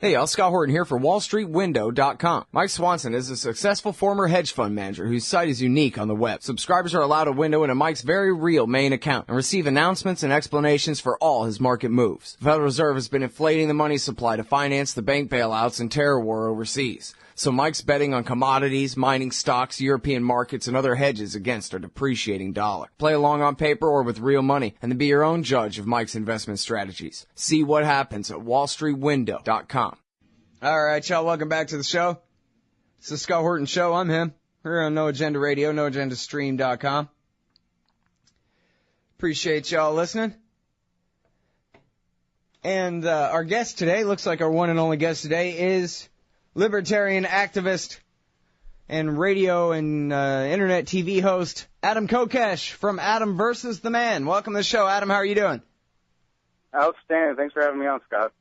Hey, y'all, Scott Horton here for WallStreetWindow.com. Mike Swanson is a successful former hedge fund manager whose site is unique on the web. Subscribers are allowed a window into Mike's very real main account and receive announcements and explanations for all his market moves. The Federal Reserve has been inflating the money supply to finance the bank bailouts and terror war overseas. So Mike's betting on commodities, mining stocks, European markets, and other hedges against our depreciating dollar. Play along on paper or with real money, and then be your own judge of Mike's investment strategies. See what happens at WallStreetWindow.com. All right, y'all, welcome back to the show. It's the Scott Horton Show. I'm him. We're on No Agenda Radio, NoAgendaStream.com. Appreciate y'all listening. And our guest today, looks like our one and only guest today, is libertarian activist and radio and internet TV host Adam Kokesh from Adam versus the Man. Welcome to the show, Adam. How are you doing? Outstanding. Thanks for having me on, Scott.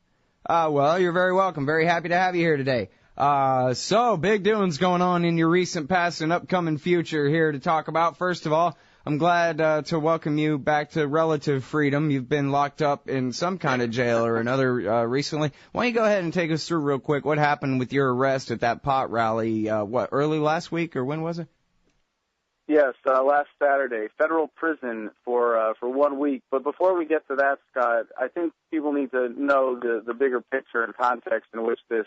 Well, you're very welcome. Very happy to have you here today. So, big doings going on in your recent past and upcoming future here to talk about. First of all, I'm glad to welcome you back to relative freedom. You've been locked up in some kind of jail or another recently. Why don't you go ahead and take us through real quick what happened with your arrest at that pot rally, early last week, or when was it? Yes, last Saturday, federal prison for 1 week. But before we get to that, Scott, I think people need to know the bigger picture and context in which this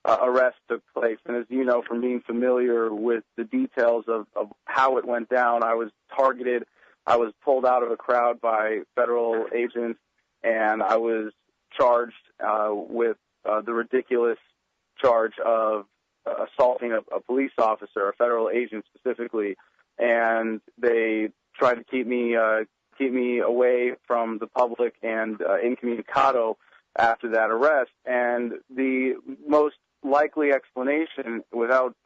arrest took place. And as you know from being familiar with the details of how it went down, I was targeted. I was pulled out of a crowd by federal agents, and I was charged with the ridiculous charge of assaulting a police officer, a federal agent specifically. And they tried to keep me away from the public and incommunicado after that arrest. And the most likely explanation, without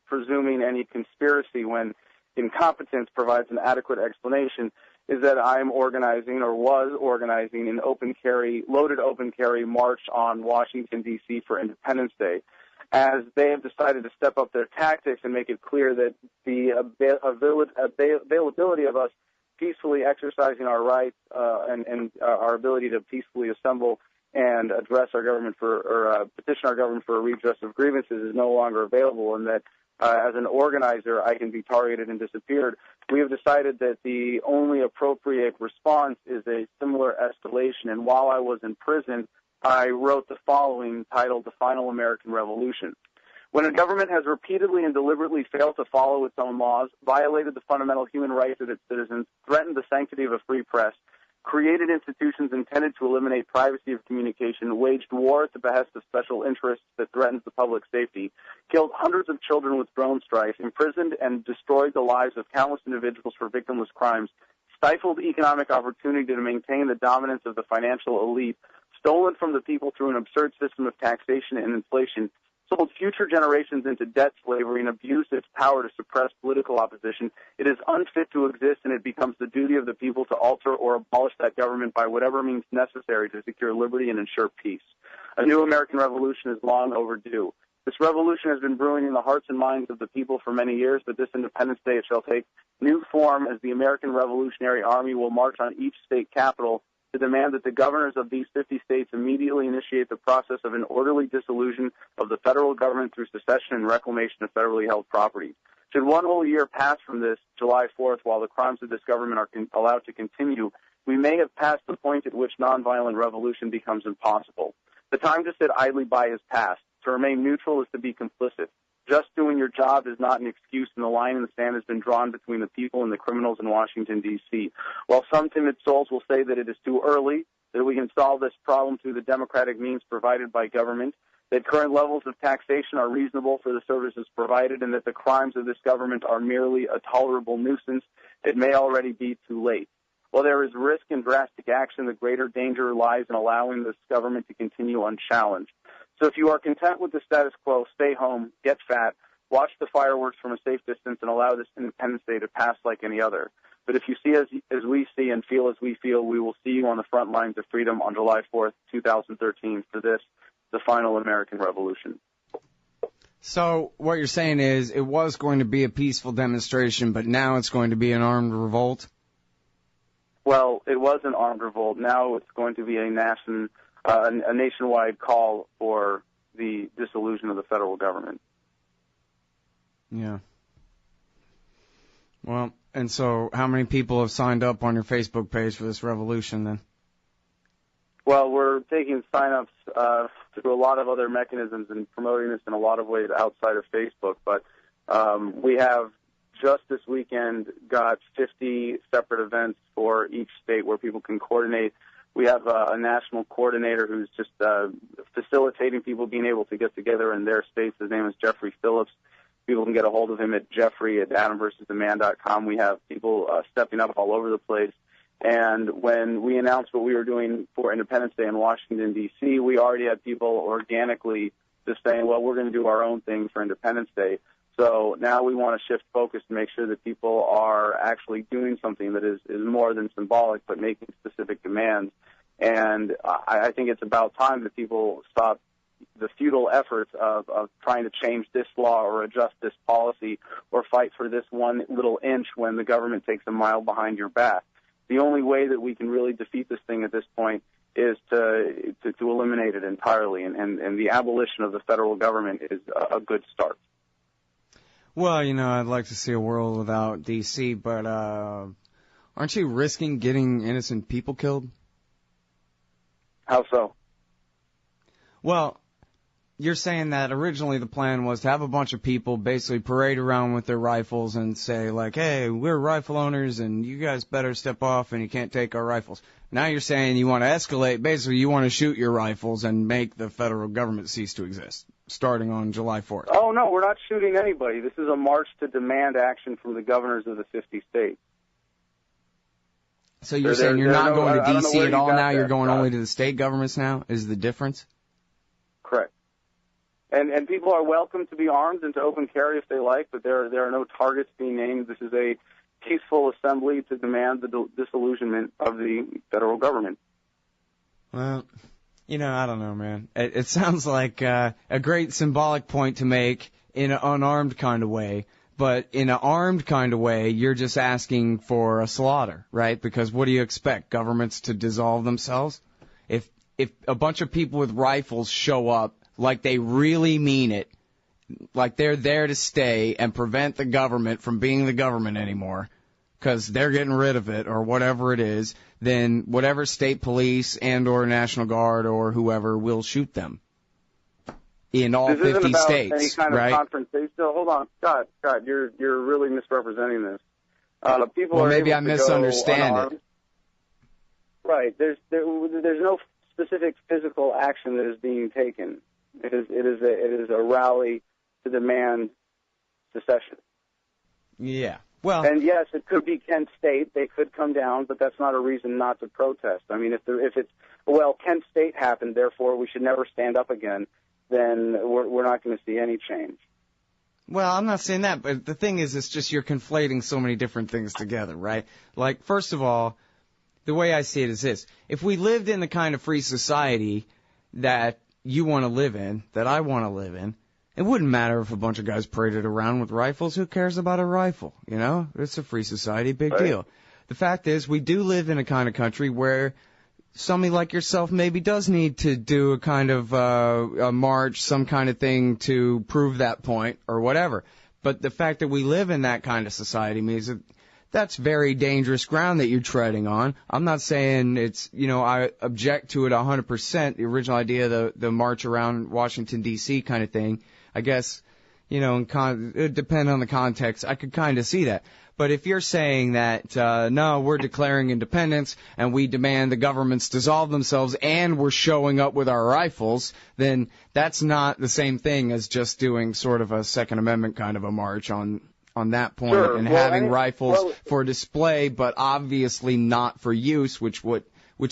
presuming any conspiracy when incompetence provides an adequate explanation, is that I'm organizing or was organizing an loaded open carry march on Washington, D.C. for Independence Day, as they have decided to step up their tactics and make it clear that the availability of us peacefully exercising our rights and our ability to peacefully assemble and address our government petition our government for a redress of grievances is no longer available, and that as an organizer I can be targeted and disappeared. We have decided that the only appropriate response is a similar escalation, and while I was in prison, I wrote the following, titled The Final American Revolution. When a government has repeatedly and deliberately failed to follow its own laws, violated the fundamental human rights of its citizens, threatened the sanctity of a free press, created institutions intended to eliminate privacy of communication, waged war at the behest of special interests that threatens the public safety, killed hundreds of children with drone strikes, imprisoned and destroyed the lives of countless individuals for victimless crimes, stifled economic opportunity to maintain the dominance of the financial elite, stolen from the people through an absurd system of taxation and inflation, sold future generations into debt slavery, and abused its power to suppress political opposition, it is unfit to exist, and it becomes the duty of the people to alter or abolish that government by whatever means necessary to secure liberty and ensure peace. A new American revolution is long overdue. This revolution has been brewing in the hearts and minds of the people for many years, but this Independence Day it shall take new form as the American Revolutionary Army will march on each state capital to demand that the governors of these 50 states immediately initiate the process of an orderly dissolution of the federal government through secession and reclamation of federally held property. Should one whole year pass from this, July 4th, while the crimes of this government are allowed to continue, we may have passed the point at which nonviolent revolution becomes impossible. The time to sit idly by is past. To remain neutral is to be complicit. Just doing your job is not an excuse, and the line in the sand has been drawn between the people and the criminals in Washington, D.C. While some timid souls will say that it is too early, that we can solve this problem through the democratic means provided by government, that current levels of taxation are reasonable for the services provided, and that the crimes of this government are merely a tolerable nuisance, it may already be too late. While there is risk in drastic action, the greater danger lies in allowing this government to continue unchallenged. So if you are content with the status quo, stay home, get fat, watch the fireworks from a safe distance, and allow this Independence Day to pass like any other. But if you see as we see and feel as we feel, we will see you on the front lines of freedom on July 4th, 2013 for this, the final American Revolution. So what you're saying is it was going to be a peaceful demonstration, but now it's going to be an armed revolt? Well, it was an armed revolt. Now it's going to be a a nationwide call for the dissolution of the federal government. Yeah. Well, and so how many people have signed up on your Facebook page for this revolution then? Well, we're taking sign-ups through a lot of other mechanisms and promoting this in a lot of ways outside of Facebook. But we have just this weekend got 50 separate events for each state where people can coordinate. We have a national coordinator who's just facilitating people being able to get together in their states. His name is Jeffrey Phillips. People can get a hold of him at Jeffrey@AdamVersusTheMan.com. We have people stepping up all over the place. And when we announced what we were doing for Independence Day in Washington, D.C., we already had people organically just saying, well, we're going to do our own thing for Independence Day. So now we want to shift focus to make sure that people are actually doing something that is more than symbolic, but making specific demands. And I think it's about time that people stop the futile efforts of trying to change this law or adjust this policy or fight for this one little inch when the government takes a mile behind your back. The only way that we can really defeat this thing at this point is to eliminate it entirely, and the abolition of the federal government is a good start. Well, I'd like to see a world without D.C., but aren't you risking getting innocent people killed? How so? Well, you're saying that originally the plan was to have a bunch of people basically parade around with their rifles and say, like, hey, we're rifle owners and you guys better step off and you can't take our rifles. Now you're saying you want to escalate. Basically, you want to shoot your rifles and make the federal government cease to exist, starting on July 4th. Oh, no, we're not shooting anybody. This is a march to demand action from the governors of the 50 states. So you're saying you're not going to D.C. at all now? You're going only to the state governments now? Is the difference? Correct. And people are welcome to be armed and to open carry if they like, but there are no targets being named. This is a peaceful assembly to demand the disillusionment of the federal government. Well, I don't know, man. It sounds like a great symbolic point to make in an unarmed kind of way, but in an armed kind of way, you're just asking for a slaughter, right? Because what do you expect? Governments to dissolve themselves? If a bunch of people with rifles show up like they really mean it, like they're there to stay and prevent the government from being the government anymore because they're getting rid of it or whatever it is, then whatever state police and or National Guard or whoever will shoot them in all 50 states, right? This isn't about any kind of confrontation. Hold on. Scott, you're really misrepresenting this. People well, are maybe able I to misunderstand go it. Right. There's no specific physical action that is being taken. It is a rally to demand secession. Yeah. Well. And yes, it could be Kent State. They could come down, but that's not a reason not to protest. I mean, if it's Kent State happened, therefore we should never stand up again, then we're not going to see any change. Well, I'm not saying that, but the thing is, it's just you're conflating so many different things together, right? Like, first of all, the way I see it is this. If we lived in the kind of free society that you want to live in, that I want to live in, it wouldn't matter if a bunch of guys paraded around with rifles. Who cares about a rifle? It's a free society, big deal. The fact is, we do live in a kind of country where somebody like yourself maybe does need to do a kind of a march, some kind of thing to prove that point or whatever. But the fact that we live in that kind of society means that that's very dangerous ground that you're treading on. I'm not saying it's, I object to it 100%, the original idea, the march around Washington, D.C. kind of thing. I guess, it depends on the context. I could kind of see that. But if you're saying that, no, we're declaring independence and we demand the governments dissolve themselves and we're showing up with our rifles, then that's not the same thing as just doing sort of a Second Amendment kind of a march on that point, sure. and having rifles for display, but obviously not for use, which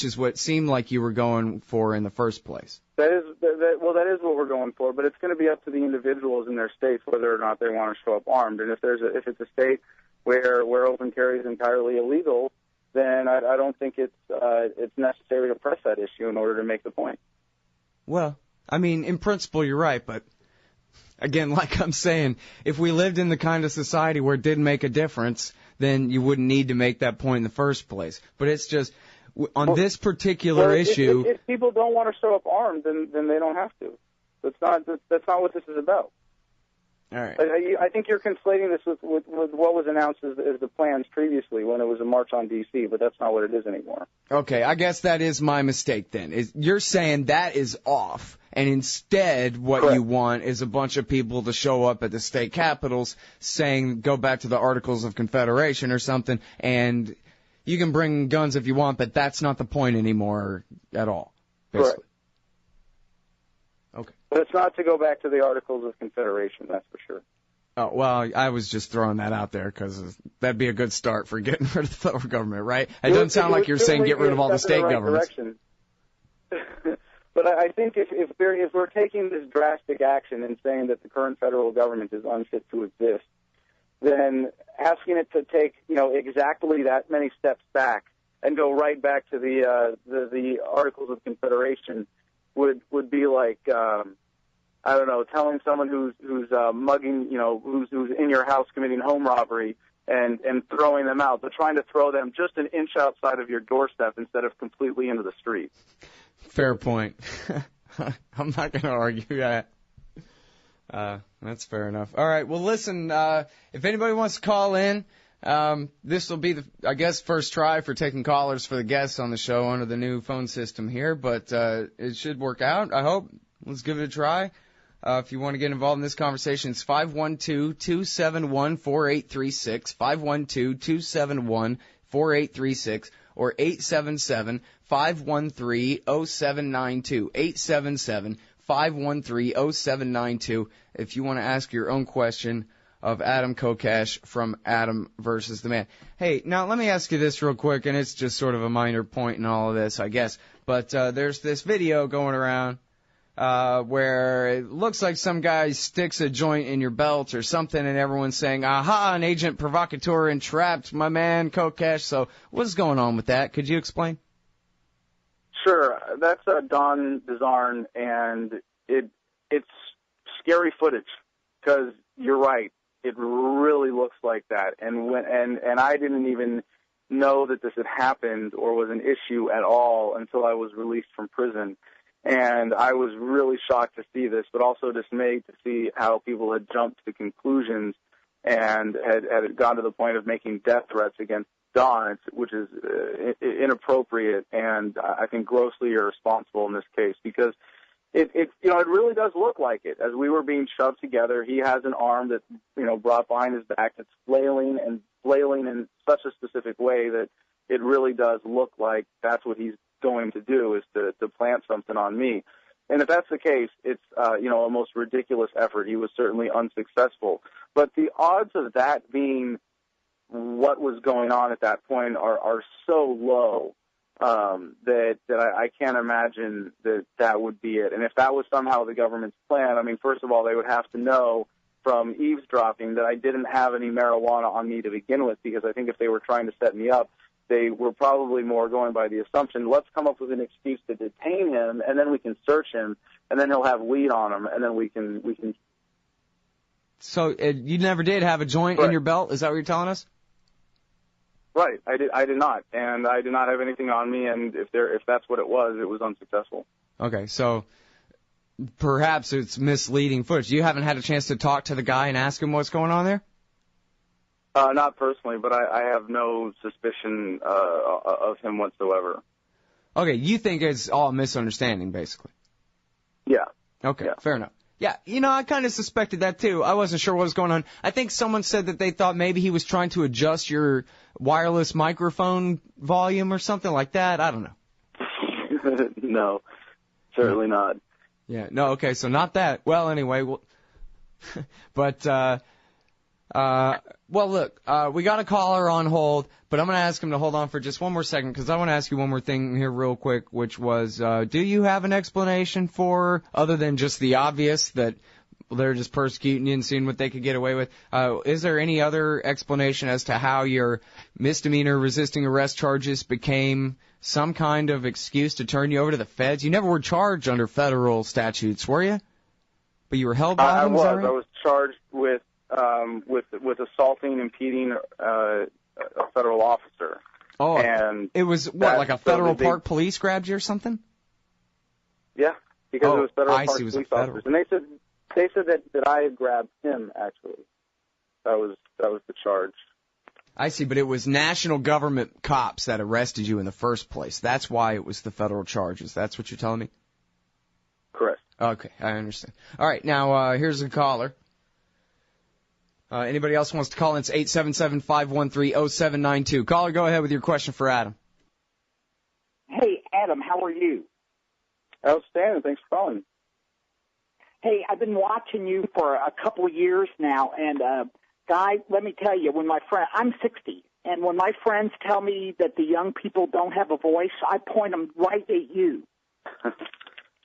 is what seemed like you were going for in the first place. That is what we're going for, but it's going to be up to the individuals in their states whether or not they want to show up armed. And if it's a state where open carry is entirely illegal, then I don't think it's necessary to press that issue in order to make the point. Well, I mean, in principle, you're right, but again, like I'm saying, if we lived in the kind of society where it didn't make a difference, then you wouldn't need to make that point in the first place. But it's just, on this particular issue. If people don't want to show up armed, then they don't have to. That's not what this is about. All right. I think you're conflating this with what was announced as the plans previously when it was a march on D.C., but that's not what it is anymore. Okay, I guess that is my mistake then. You're saying that is off, and instead what Correct. you want is a bunch of people to show up at the state capitals saying, go back to the Articles of Confederation or something, and you can bring guns if you want, but that's not the point anymore at all, basically. Correct. Okay. But it's not to go back to the Articles of Confederation, that's for sure. Oh, well, I was just throwing that out there because that'd be a good start for getting rid of the federal government, right? It doesn't sound like you're saying get rid of all the state governments. But I think if we're taking this drastic action and saying that the current federal government is unfit to exist, then asking it to take, exactly that many steps back and go right back to the Articles of Confederation would be like, I don't know, telling someone who's mugging, who's in your house committing home robbery and throwing them out, but trying to throw them just an inch outside of your doorstep instead of completely into the street. Fair point. I'm not going to argue that. That's fair enough. All right. Well, listen, if anybody wants to call in, this will be the, first try for taking callers for the guests on the show under the new phone system here, but it should work out, I hope. Let's give it a try. If you want to get involved in this conversation, it's 512-271-4836, 512-271-4836, or 877-513-0792, 877-513-0792, if you want to ask your own question of Adam Kokesh from Adam versus the Man. Hey, now let me ask you this real quick, and it's just sort of a minor point in all of this, I guess, but there's this video going around where it looks like some guy sticks a joint in your belt or something, and everyone's saying, aha, an agent provocateur entrapped my man Kokesh. So what's going on with that? Could you explain? Sure. That's Don Bizarne, and it's scary footage because you're right. It really looks like that. And I didn't even know that this had happened or was an issue at all until I was released from prison. And I was really shocked to see this, but also dismayed to see how people had jumped to conclusions and had gone to the point of making death threats against Don, which is inappropriate and I think grossly irresponsible in this case because it really does look like it. As we were being shoved together, he has an arm that's brought behind his back that's flailing in such a specific way that it really does look like that's what he's going to do, is to plant something on me. And if that's the case, it's a most ridiculous effort. He was certainly unsuccessful. But the odds of that being what was going on at that point are so low that I can't imagine that would be it. And if that was somehow the government's plan, I mean, first of all, they would have to know from eavesdropping that I didn't have any marijuana on me to begin with, because I think if they were trying to set me up, they were probably more going by the assumption, let's come up with an excuse to detain him, and then we can search him, and then he'll have weed on him, and then we can. So you never did have a joint in your belt? Is that what you're telling us? Right. I did not, and I did not have anything on me, and if that's what it was unsuccessful. Okay, so perhaps it's misleading footage. You haven't had a chance to talk to the guy and ask him what's going on there? Not personally, but I have no suspicion of him whatsoever. Okay, you think it's all a misunderstanding, basically? Yeah. Okay, yeah. Fair enough. Yeah, I kind of suspected that, too. I wasn't sure what was going on. I think someone said that they thought maybe he was trying to adjust your wireless microphone volume or something like that. I don't know. No, certainly not. Yeah, no, okay, so not that. Well, anyway, but... well, look, we got a caller on hold, but I'm going to ask him to hold on for just one more second because I want to ask you one more thing here real quick, which was, do you have an explanation for, other than just the obvious that they're just persecuting you and seeing what they could get away with, is there any other explanation as to how your misdemeanor resisting arrest charges became some kind of excuse to turn you over to the feds? You never were charged under federal statutes, were you? But you were held by them, is that right? I was charged with assaulting, impeding a federal officer. Oh, and it was what, like a federal park police grabbed you or something? Yeah, because it was federal park police officers, and they said that I had grabbed him. Actually, that was the charge. I see, but it was national government cops that arrested you in the first place. That's why it was the federal charges. That's what you're telling me? Correct. Okay, I understand. All right, now here's a caller. Anybody else wants to call in? It's 877-513-0792. Caller, go ahead with your question for Adam. Hey, Adam, how are you? Outstanding. Thanks for calling. Hey, I've been watching you for a couple of years now, and Guy, let me tell you, I'm 60, and when my friends tell me that the young people don't have a voice, I point them right at you. I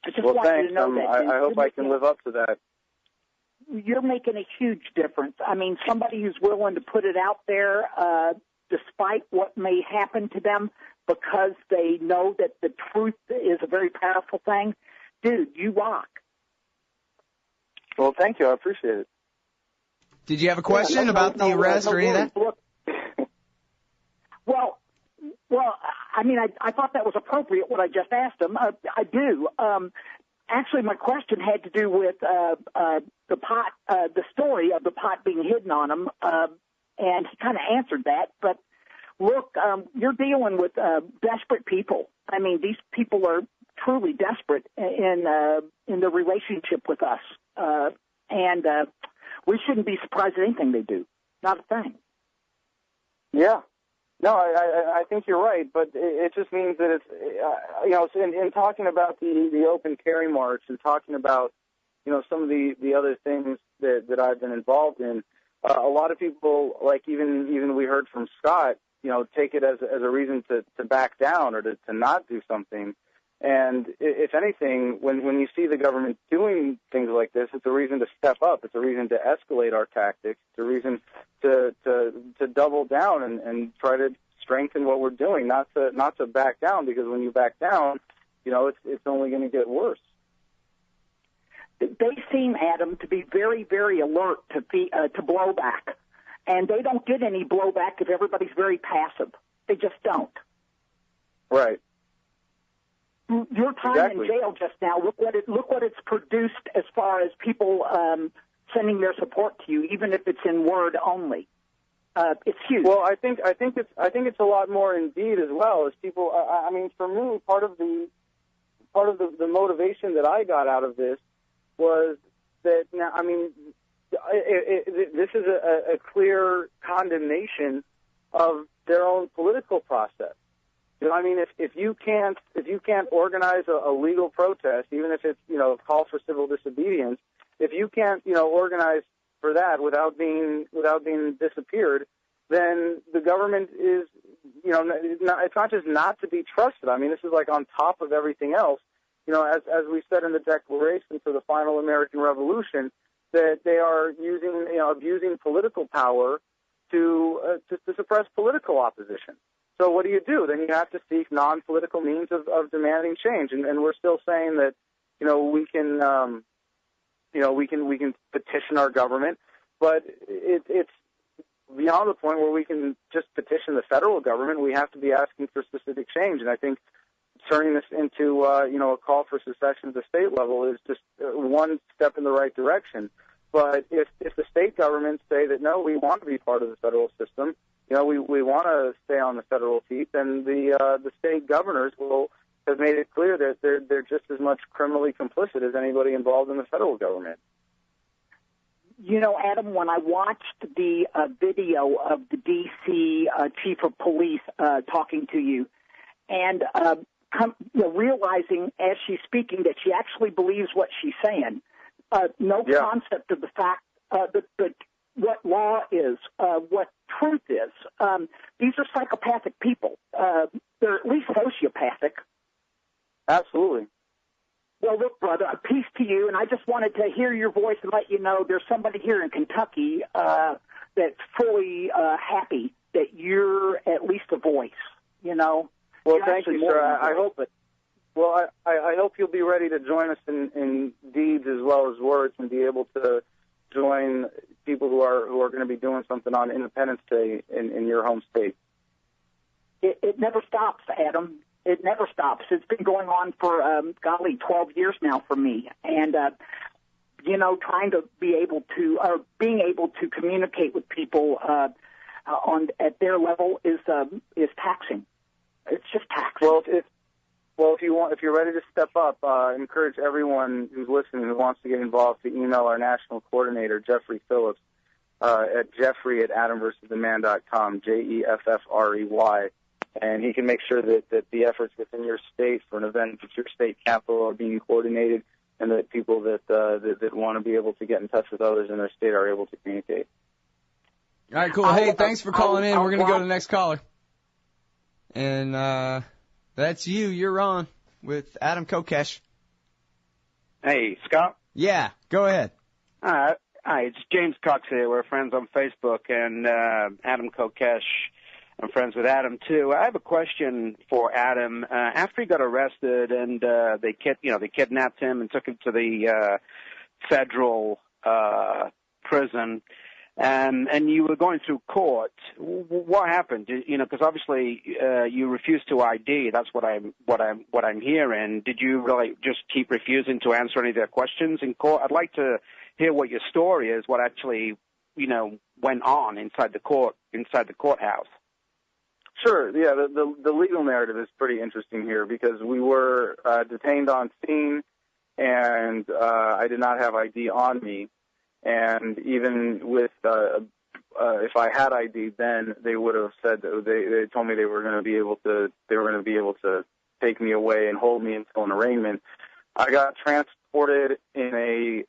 just want thanks. you to know that. I hope I can live up to that. You're making a huge difference. I mean, somebody who's willing to put it out there, despite what may happen to them, because they know that the truth is a very powerful thing. Dude, you rock. Well, thank you. I appreciate it. Did you have a question about the arrest or any of that? Well, I mean, I thought that was appropriate, what I just asked him. I do. Actually, my question had to do with the pot, the story of the pot being hidden on him, and he kind of answered that. But look, you're dealing with desperate people. I mean, these people are truly desperate in their relationship with us, and we shouldn't be surprised at anything they do. Not a thing. Yeah. No, I think you're right, but it just means that it's, in talking about the open carry march and talking about, some of the other things that I've been involved in, a lot of people, like even we heard from Scott, take it as a reason to back down or to not do something. And if anything, when you see the government doing things like this, it's a reason to step up. It's a reason to escalate our tactics. It's a reason to double down and try to strengthen what we're doing, not to back down, because when you back down, it's only going to get worse. They seem, Adam, to be very, very alert to blowback, and they don't get any blowback if everybody's very passive. They just don't. Right. Your time in jail just now, look what it's produced as far as people sending their support to you, even if it's in word only. It's huge. Well, I think it's a lot more in deed as well. As people, I mean, for me, part of the motivation that I got out of this was that now, I mean, this is a clear condemnation of their own political process. I mean, if you can't organize a legal protest, even if it's a call for civil disobedience, if you can't organize for that without being disappeared, then the government is it's not just not to be trusted. I mean, this is like on top of everything else. As we said in the Declaration for the Final American Revolution, that they are abusing political power to suppress political opposition. So what do? Then you have to seek non-political means of demanding change, and we're still saying that we can petition our government, but it's beyond the point where we can just petition the federal government. We have to be asking for specific change, and I think turning this into a call for secession at the state level is just one step in the right direction. But if the state governments say that no, we want to be part of the federal system, we want to stay on the federal seat, then the state governors will have made it clear that they're just as much criminally complicit as anybody involved in the federal government. Adam, when I watched the video of the D.C. chief of police talking to you, and realizing as she's speaking that she actually believes what she's saying, concept of the fact that what law is, what truth is. These are psychopathic people. They're at least sociopathic. Absolutely. Well, look, brother, peace to you, and I just wanted to hear your voice and let you know there's somebody here in Kentucky that's fully happy that you're at least a voice, Well, thank you, sir. I hope it. Well, I hope you'll be ready to join us in deeds as well as words and be able to join people who are going to be doing something on Independence Day in your home state. it never stops, Adam. It never stops. It's been going on for, 12 years now for me. And, trying to being able to communicate with people at their level is taxing. It's just taxing. If you're ready to step up, I encourage everyone who's listening who wants to get involved to email our national coordinator, Jeffrey Phillips, at jeffrey@adamversustheman.com, JEFFREY, and he can make sure that the efforts within your state for an event at your state capitol are being coordinated, and that people that want to be able to get in touch with others in their state are able to communicate. All right, cool. Hey, thanks for calling in. We're going to go to the next caller. And that's you. You're on with Adam Kokesh. Hey, Scott? Yeah, go ahead. Hi, it's James Cox here. We're friends on Facebook, and Adam Kokesh. I'm friends with Adam, too. I have a question for Adam. After he got arrested and they kidnapped him and took him to the federal prison, and you were going through court, what happened? Because obviously you refused to ID. That's what I'm hearing. Did you really just keep refusing to answer any of their questions in court? I'd like to hear what your story is. What actually went on inside the courthouse. Sure. Yeah, the legal narrative is pretty interesting here because we were detained on scene, and I did not have ID on me. And even with if I had ID, then they would have said that they told me they were going to be able to take me away and hold me until an arraignment. I got transported in a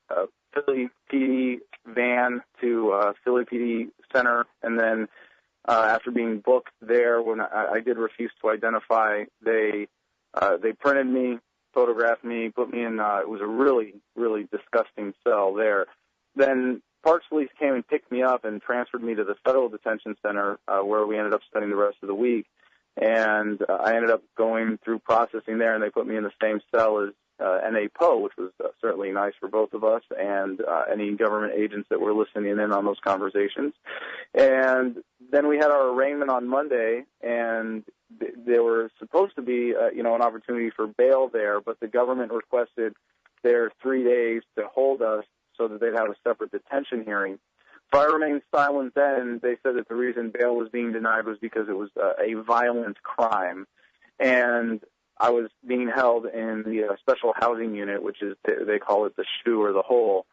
Philly PD van to Philly PD Center, and then after being booked there, when I did refuse to identify, they printed me, photographed me, put me in. It was a really, really disgusting cell there. Then Parks Police came and picked me up and transferred me to the Federal Detention Center, where we ended up spending the rest of the week. And I ended up going through processing there, and they put me in the same cell as N.A. Poe, which was certainly nice for both of us and any government agents that were listening in on those conversations. And then we had our arraignment on Monday, and there were supposed to be, an opportunity for bail there, but the government requested their 3 days to hold us so that they'd have a separate detention hearing. So I remained silent then. They said that the reason bail was being denied was because it was a violent crime. And I was being held in the special housing unit, which is, they call it the shoe or the hole.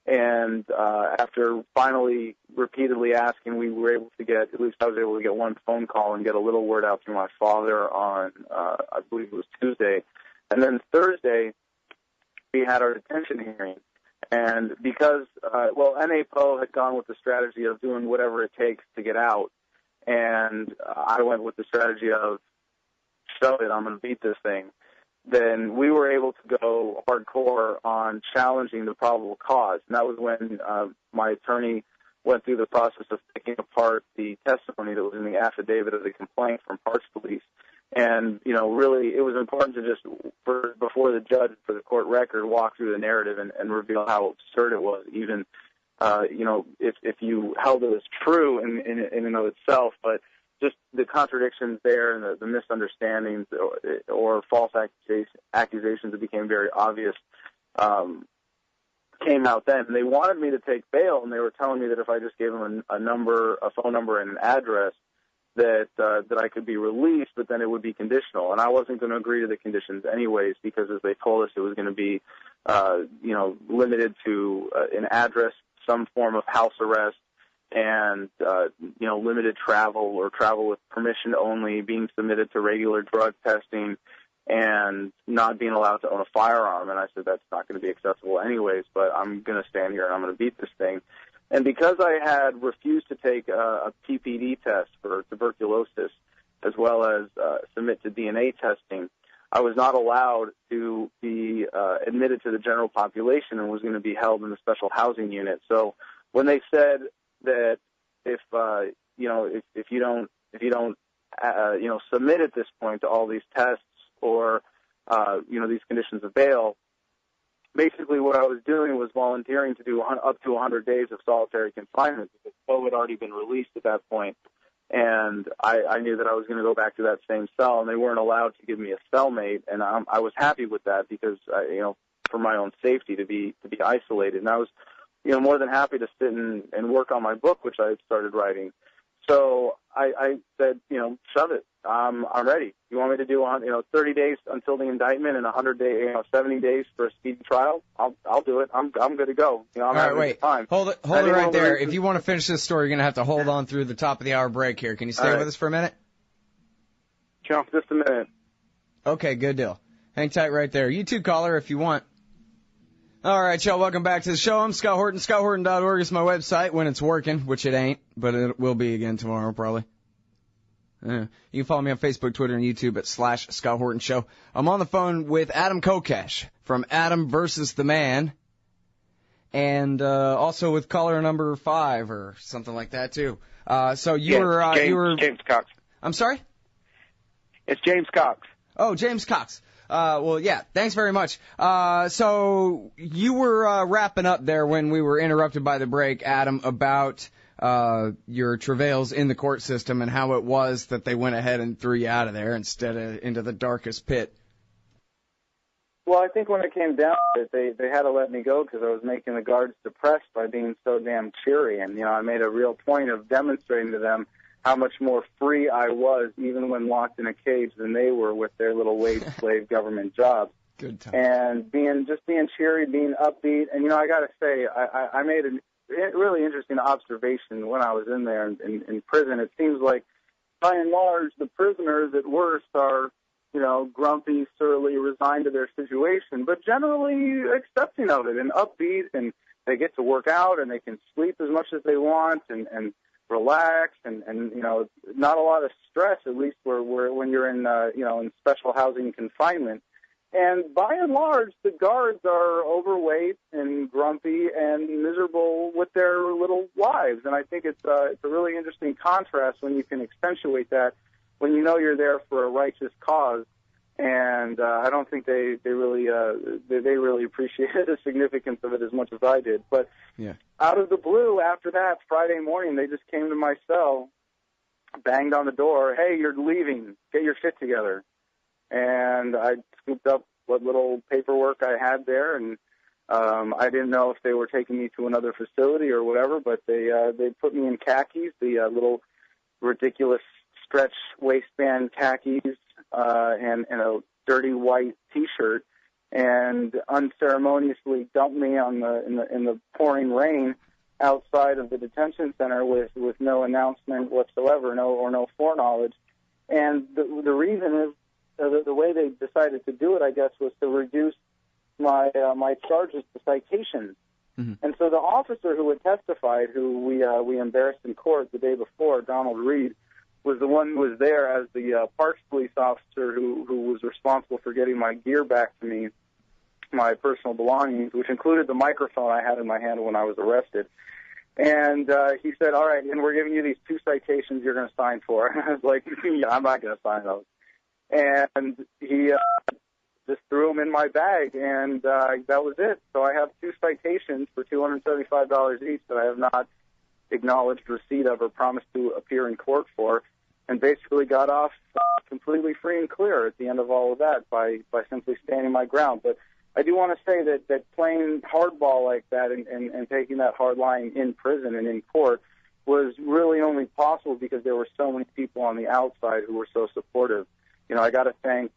And after finally repeatedly asking, we were able to get, at least I was able to get one phone call and get a little word out through my father on, I believe it was Tuesday. And then Thursday, we had our detention hearing. And because, N.A. Poe had gone with the strategy of doing whatever it takes to get out, and I went with the strategy of, show it, I'm going to beat this thing, then we were able to go hardcore on challenging the probable cause. And that was when my attorney went through the process of picking apart the testimony that was in the affidavit of the complaint from Parks Police. And, really it was important to just, before the judge, for the court record, walk through the narrative and reveal how absurd it was, even, if you held it as true in and of itself, but just the contradictions there and the misunderstandings or false accusations that became very obvious came out then. And they wanted me to take bail, and they were telling me that if I just gave them a phone number, and an address, that I could be released, but then it would be conditional. And I wasn't going to agree to the conditions anyways, because as they told us, it was going to be, limited to an address, some form of house arrest, and, limited travel or travel with permission only, being submitted to regular drug testing, and not being allowed to own a firearm. And I said, that's not going to be acceptable anyways, but I'm going to stand here and I'm going to beat this thing. And because I had refused to take a PPD test for tuberculosis, as well as submit to DNA testing, I was not allowed to be admitted to the general population and was going to be held in the special housing unit. So when they said that if you don't submit at this point to all these tests or these conditions of bail, basically what I was doing was volunteering to do up to 100 days of solitary confinement, because Poe had already been released at that point. And I knew that I was going to go back to that same cell, and they weren't allowed to give me a cellmate, and I was happy with that because, for my own safety to be isolated. And I was, more than happy to sit and work on my book, which I had started writing. So I said, shove it. I'm ready. You want me to do 30 days until the indictment and 70 days for a speedy trial? I'll do it. I'm good to go. I'm all right, wait. Time. Hold it right there. If you want to finish this story, you're going to have to hold on through the top of the hour break here. Can you stay with us for a minute? Jump just a minute. Okay, good deal. Hang tight right there. You too, caller, if you want. All right, y'all, welcome back to the show. I'm Scott Horton. ScottHorton.org is my website when it's working, which it ain't, but it will be again tomorrow probably. You can follow me on Facebook, Twitter, and YouTube at /Scott Horton Show. I'm on the phone with Adam Kokesh from Adam versus the Man, and also with caller number 5 or something like that too. So you were James Cox. I'm sorry? It's James Cox. Oh, James Cox. Well, yeah, thanks very much. So you were wrapping up there when we were interrupted by the break, Adam, about your travails in the court system and how it was that they went ahead and threw you out of there instead of into the darkest pit. Well, I think when it came down to it, they had to let me go because I was making the guards depressed by being so damn cheery. And, I made a real point of demonstrating to them how much more free I was, even when locked in a cage, than they were with their little wage slave government jobs. Good time. And being cheery, being upbeat. And, I got to say, I made a really interesting observation when I was in there in prison. It seems like, by and large, the prisoners at worst are, grumpy, surly, resigned to their situation, but generally accepting of it and upbeat, and they get to work out and they can sleep as much as they want and relax and not a lot of stress, at least when you're in in special housing confinement. And by and large, the guards are overweight and grumpy and miserable with their little lives. And I think it's a really interesting contrast when you can accentuate that when you're there for a righteous cause. And I don't think they really appreciated the significance of it as much as I did. But out of the blue, after that, Friday morning, they just came to my cell, banged on the door. Hey, you're leaving. Get your shit together. And I scooped up what little paperwork I had there, and I didn't know if they were taking me to another facility or whatever, but they put me in khakis, the little ridiculous stretch waistband khakis, and a dirty white T-shirt, and unceremoniously dumped me in the pouring rain outside of the detention center with no announcement whatsoever, no foreknowledge. And the reason is, the way they decided to do it, I guess, was to reduce my charges to citations. Mm-hmm. And so the officer who had testified, who we embarrassed in court the day before, Donald Reed, was the one who was there as the parks police officer who was responsible for getting my gear back to me, my personal belongings, which included the microphone I had in my hand when I was arrested. And he said, all right, and we're giving you these 2 citations you're going to sign for. And I was like, yeah, I'm not going to sign those. And he just threw them in my bag, and that was it. So I have 2 citations for $275 each that I have not acknowledged receipt of or promised to appear in court for, and basically got off completely free and clear at the end of all of that by simply standing my ground. But I do want to say that playing hardball like that and taking that hard line in prison and in court was really only possible because there were so many people on the outside who were so supportive. I got to thank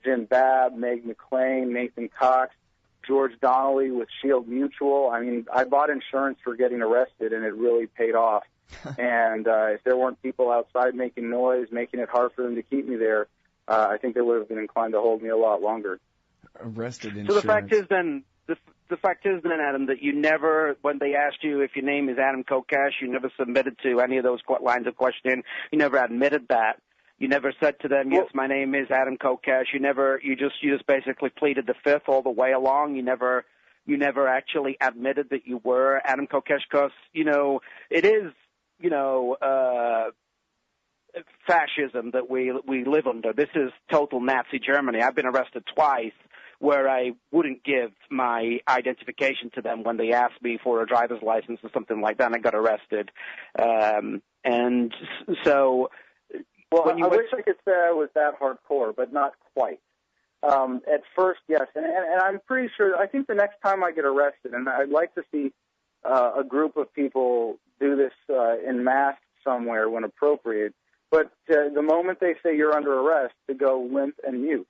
Jim Babb, Meg McClain, Nathan Cox, George Donnelly with Shield Mutual. I mean, I bought insurance for getting arrested, and it really paid off. And if there weren't people outside making noise, making it hard for them to keep me there, I think they would have been inclined to hold me a lot longer. Arrested insurance. So the fact is then, Adam, that you never, when they asked you if your name is Adam Kokesh, you never submitted to any of those lines of questioning. You never admitted that. You never said to them, yes, my name is Adam Kokesh. You just basically pleaded the fifth all the way along. You never actually admitted that you were Adam Kokesh because, it is, fascism that we live under. This is total Nazi Germany. I've been arrested twice where I wouldn't give my identification to them when they asked me for a driver's license or something like that, and I got arrested. And so... Well, I wish I could say I was that hardcore, but not quite. At first, yes, and I'm pretty sure, I think the next time I get arrested, and I'd like to see a group of people do this in mass somewhere when appropriate, but the moment they say you're under arrest, to go limp and mute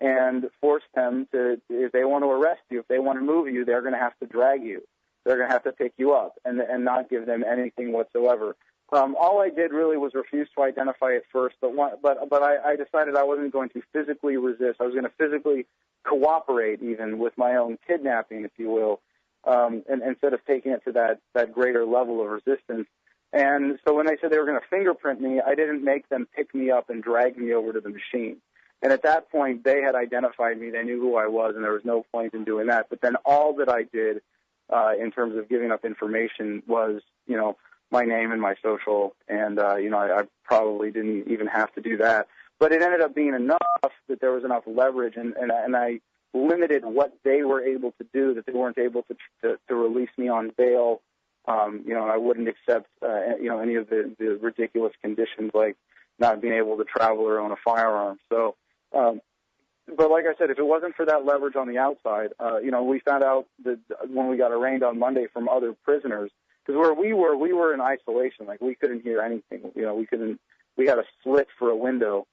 and force them to, if they want to arrest you, if they want to move you, they're going to have to drag you. They're going to have to pick you up and not give them anything whatsoever. All I did really was refuse to identify at first, but I decided I wasn't going to physically resist. I was going to physically cooperate even with my own kidnapping, if you will, and instead of taking it to that greater level of resistance. And so when they said they were going to fingerprint me, I didn't make them pick me up and drag me over to the machine. And at that point, they had identified me. They knew who I was, and there was no point in doing that. But then all that I did in terms of giving up information was, my name and my social, and, I probably didn't even have to do that. But it ended up being enough that there was enough leverage, and I limited what they were able to do, that they weren't able to release me on bail. I wouldn't accept, any of the ridiculous conditions like not being able to travel or own a firearm. So, but like I said, if it wasn't for that leverage on the outside, we found out that when we got arraigned on Monday from other prisoners, because where we were in isolation, like we couldn't hear anything. We had a slit for a window,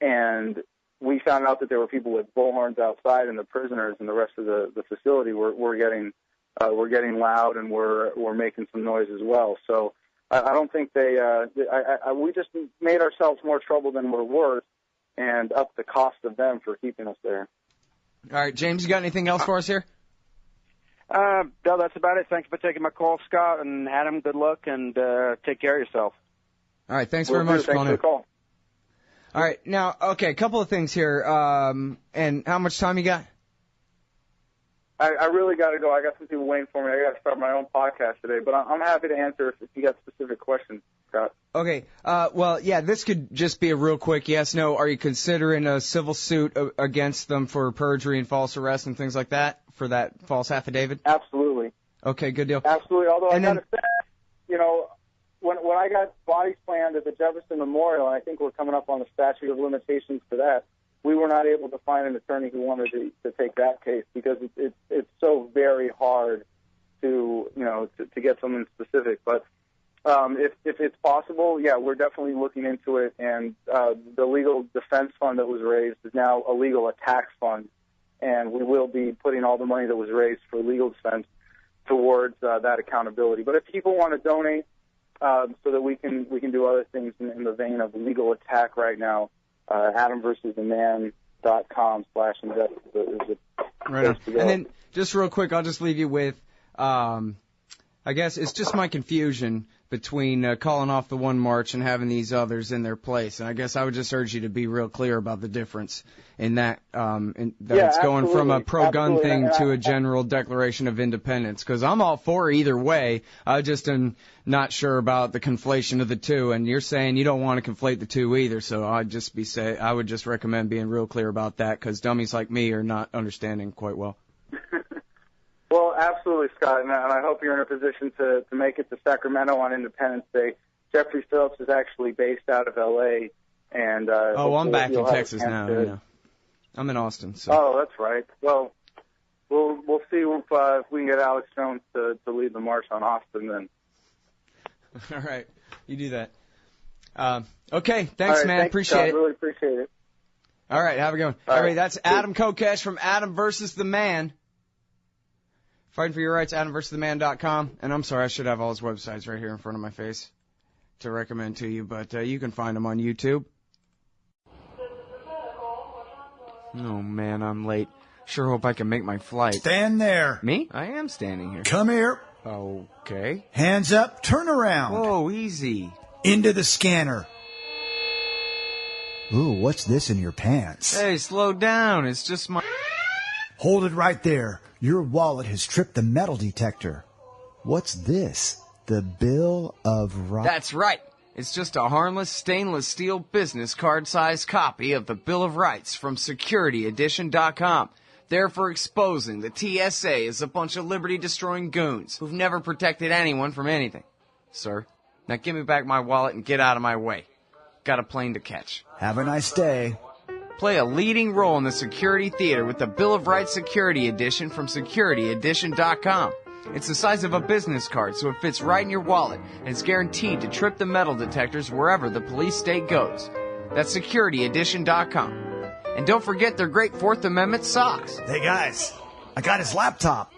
and we found out that there were people with bullhorns outside, and the prisoners and the rest of the facility were getting loud, and were making some noise as well. So I don't think we just made ourselves more trouble than we're worth, and upped the cost of them for keeping us there. All right, James, you got anything else for us here? No, that's about it. Thank you for taking my call, Scott, and Adam, good luck, and take care of yourself. All right, thanks very much for calling in. Thanks for the call. All right, now, okay, a couple of things here. And how much time you got? I really got to go. I got some people waiting for me. I got to start my own podcast today, but I'm happy to answer if you got specific questions, Scott. Okay. Well, yeah, this could just be a real quick yes, no. Are you considering a civil suit against them for perjury and false arrest and things like that for that false affidavit? Absolutely. Okay, good deal. Absolutely. Although I got to say, when I got body slammed at the Jefferson Memorial, and I think we're coming up on the statute of limitations for that, we were not able to find an attorney who wanted to take that case because it's so very hard to get something specific. But if it's possible, yeah, we're definitely looking into it. And the legal defense fund that was raised is now a legal attack fund, and we will be putting all the money that was raised for legal defense towards that accountability. But if people want to donate so that we can do other things in the vein of legal attack right now, AdamVersusTheMan.com/invest is right on. And then just real quick, I'll just leave you with, I guess it's just my confusion between calling off the one march and having these others in their place. And I guess I would just urge you to be real clear about the difference in that, it's going from a pro-gun thing to a general declaration of independence. Because I'm all for either way. I just am not sure about the conflation of the two. And you're saying you don't want to conflate the two either. So I would just recommend being real clear about that, because dummies like me are not understanding quite well. Well, absolutely, Scott, and I hope you're in a position to make it to Sacramento on Independence Day. Jeffrey Phillips is actually based out of L.A., and I'm back in Texas now. Yeah. I'm in Austin. So. Oh, that's right. Well, we'll see if we can get Alex Jones to lead the march on Austin then. All right, you do that. Okay, thanks, right, man. Appreciate it. Really appreciate it. All right, have a good one. All right, that's Adam Kokesh from Adam versus the Man. Fighting for your rights, AdamVersusTheMan.com. And I'm sorry, I should have all his websites right here in front of my face to recommend to you, but you can find them on YouTube. Oh, man, I'm late. Sure hope I can make my flight. Stand there. Me? I am standing here. Come here. Okay. Hands up, turn around. Whoa, easy. Into the scanner. Ooh, what's this in your pants? Hey, slow down. It's just my... Hold it right there. Your wallet has tripped the metal detector. What's this? The Bill of Rights? That's right. It's just a harmless stainless steel business card-sized copy of the Bill of Rights from SecurityEdition.com. There for exposing the TSA as a bunch of liberty-destroying goons who've never protected anyone from anything. Sir, now give me back my wallet and get out of my way. Got a plane to catch. Have a nice day. Play a leading role in the security theater with the Bill of Rights Security Edition from SecurityEdition.com. It's the size of a business card, so it fits right in your wallet, and it's guaranteed to trip the metal detectors wherever the police state goes. That's SecurityEdition.com. And don't forget their great Fourth Amendment socks. Hey guys, I got his laptop.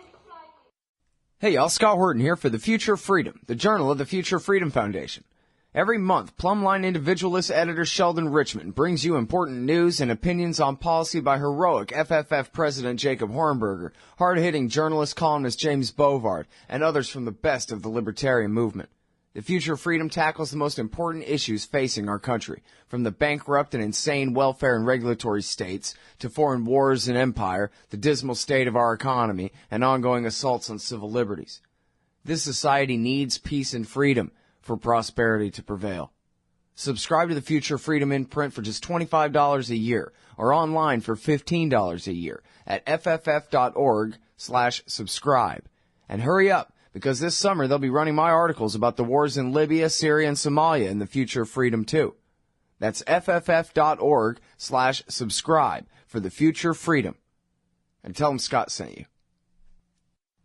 Hey y'all, Scott Horton here for The Future of Freedom, the journal of the Future Freedom Foundation. Every month, Plumline individualist editor Sheldon Richmond brings you important news and opinions on policy by heroic FFF President Jacob Hornberger, hard-hitting journalist columnist James Bovard, and others from the best of the libertarian movement. The Future of Freedom tackles the most important issues facing our country, from the bankrupt and insane welfare and regulatory states, to foreign wars and empire, the dismal state of our economy, and ongoing assaults on civil liberties. This society needs peace and freedom for prosperity to prevail. Subscribe to the Future of Freedom in print for just $25 a year, or online for $15 a year at fff.org/subscribe. And hurry up, because this summer they'll be running my articles about the wars in Libya, Syria, and Somalia in the Future of Freedom too. That's fff.org/subscribe for the Future of Freedom. And tell them Scott sent you.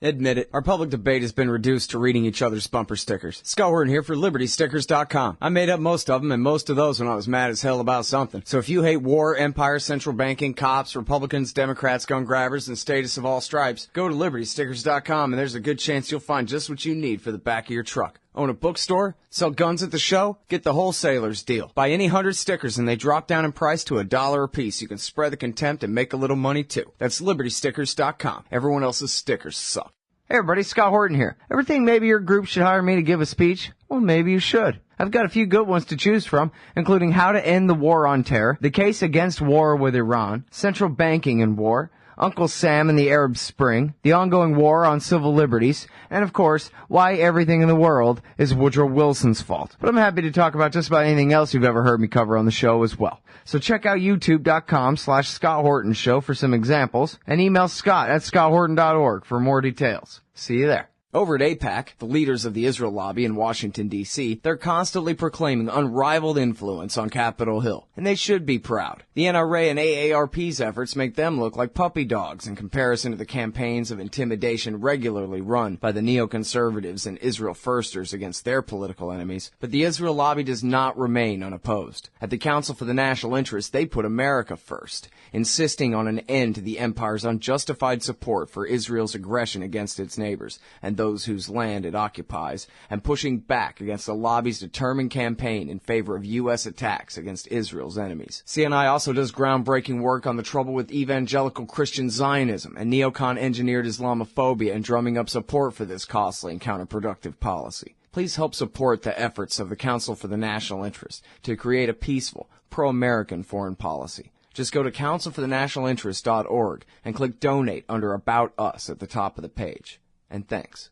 Admit it, our public debate has been reduced to reading each other's bumper stickers. Scott Horton here for LibertyStickers.com. I made up most of them, and most of those when I was mad as hell about something. So if you hate war, empire, central banking, cops, Republicans, Democrats, gun grabbers, and status of all stripes, go to LibertyStickers.com, and there's a good chance you'll find just what you need for the back of your truck. Own a bookstore? Sell guns at the show? Get the wholesaler's deal. Buy any 100 stickers and they drop down in price to $1 a piece. You can spread the contempt and make a little money too. That's LibertyStickers.com. Everyone else's stickers suck. Hey everybody, Scott Horton here. Ever think maybe your group should hire me to give a speech? Well, maybe you should. I've got a few good ones to choose from, including how to end the war on terror, the case against war with Iran, central banking and war, Uncle Sam and the Arab Spring, the ongoing war on civil liberties, and of course, why everything in the world is Woodrow Wilson's fault. But I'm happy to talk about just about anything else you've ever heard me cover on the show as well. So check out youtube.com/Scott Horton Show for some examples, and email scott@scotthorton.org for more details. See you there. Over at AIPAC, the leaders of the Israel lobby in Washington, D.C., they're constantly proclaiming unrivaled influence on Capitol Hill, and they should be proud. The NRA and AARP's efforts make them look like puppy dogs in comparison to the campaigns of intimidation regularly run by the neoconservatives and Israel firsters against their political enemies. But the Israel lobby does not remain unopposed. At the Council for the National Interest, they put America first, insisting on an end to the empire's unjustified support for Israel's aggression against its neighbors and those whose land it occupies, and pushing back against the lobby's determined campaign in favor of U.S. attacks against Israel's enemies. CNI also does groundbreaking work on the trouble with evangelical Christian Zionism and neocon-engineered Islamophobia and drumming up support for this costly and counterproductive policy. Please help support the efforts of the Council for the National Interest to create a peaceful, pro-American foreign policy. Just go to councilforthenationalinterest.org and click Donate under About Us at the top of the page. And thanks.